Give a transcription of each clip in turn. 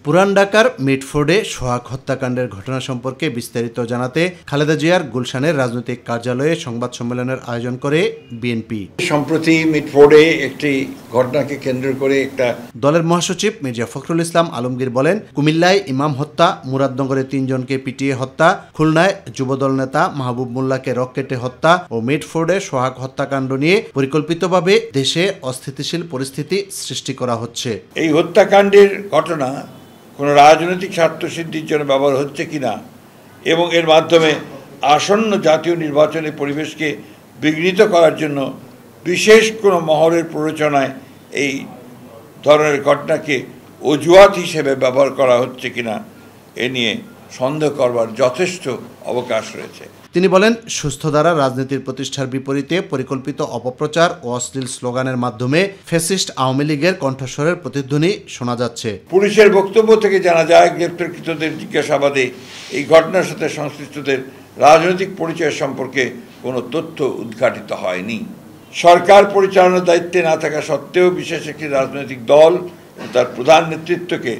পুরান ঢাকার মিটফোর্ডে সোহাগ হত্যাকাণ্ডের ঘটনা সম্পর্কে বিস্তারিত জানাতে খালেদা জিয়ার গুলশানের রাজনৈতিক কার্যালয়ে সংবাদ সম্মেলনের আয়োজন করে বিএনপি। সম্প্রতি মিটফোর্ডে একটি ঘটনাকে কেন্দ্র করে একটা দলের মহাসচিব মির্জা ফখরুল ইসলাম আলমগীর বলেন, কুমিল্লায় ইমাম হত্যা, মুরাদনগরে ৩ জনকে পিটিয়ে হত্যা, খুলনায় যুবদল নেতা মাহবুব মোল্লাকে রক কেটে হত্যা ও মিটফোর্ডে সোহাগ হত্যাকাণ্ড নিয়ে পরিকল্পিতভাবে দেশে অস্থিতিশীল পরিস্থিতি সৃষ্টি করা হচ্ছে। এই হত্যাকাণ্ডের ঘটনা কোনো রাজনৈতিক স্বার্থসিদ্ধির জন্য ব্যবহার হচ্ছে কিনা এবং এর মাধ্যমে আসন্ন জাতীয় নির্বাচনের পরিবেশকে বিঘ্নিত করার জন্য বিশেষ কোনো মহলের প্ররোচনায় এই ধরনের ঘটনাকে অজুহাত হিসেবে ব্যবহার করা হচ্ছে কিনা এ নিয়ে সন্দেহ করবার যথেষ্ট অবকাশ রয়েছে। তিনি বলেন, সুস্থ ধারা রাজনীতির প্রতিষ্ঠার বিপরীতে পরিকল্পিত অপপ্রচার ও অশ্লীল স্লোগানের মাধ্যমে ফ্যাসিস্ট আওয়ামী লীগের কণ্ঠস্বরের প্রতিধ্বনি শোনা যাচ্ছে। পুলিশের বক্তব্য থেকে জানা যায়, গ্রেপ্তারকৃতদের জিজ্ঞাসাবাদে এই ঘটনার সাথে সংশ্লিষ্টদের রাজনৈতিক পরিচয় সম্পর্কে কোনো তথ্য উদ্ঘাটিত হয়নি। সরকার পরিচালনার দায়িত্বে না থাকা সত্ত্বেও বিশেষ একটি রাজনৈতিক দল ও তার প্রধান নেতৃত্বকে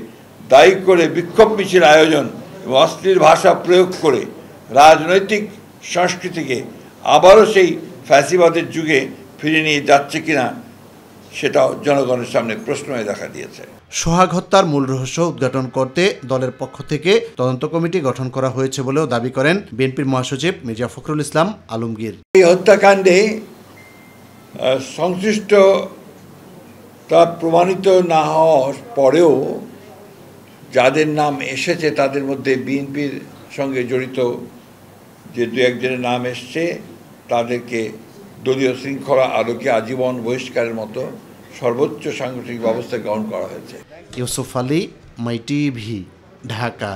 দায়ী করে বিক্ষোভ মিছিল আয়োজন এবং অশ্লীল ভাষা প্রয়োগ করে রাজনৈতিক সংস্কৃতিকে আবারও সেই ফ্যাসিবাদের যুগে ফিরে নিয়ে যাচ্ছে কিনা সেটাও জনগণের সামনে প্রশ্ন হয়ে দেখা দিয়েছে। সোহাগ হত্যার মূল রহস্য উদ্ঘাটন করতে দলের পক্ষ থেকে তদন্ত কমিটি গঠন করা হয়েছে বলেও দাবি করেন বিএনপির মহাসচিব মির্জা ফখরুল ইসলাম আলমগীর। এই হত্যাকাণ্ডে সংশ্লিষ্টতা প্রমাণিত না হওয়ার পরেও যাদের নাম এসেছে তাদের মধ্যে বিএনপির সঙ্গে জড়িত যে দু একজনের নাম এসছে তাদেরকে দলীয় শৃঙ্খলা আলোকে আজীবন বহিষ্কারের মতো সর্বোচ্চ সাংগঠনিক ব্যবস্থা গ্রহণ করা হয়েছে। ইউসুফ আলী, মাই টিভি, ঢাকা।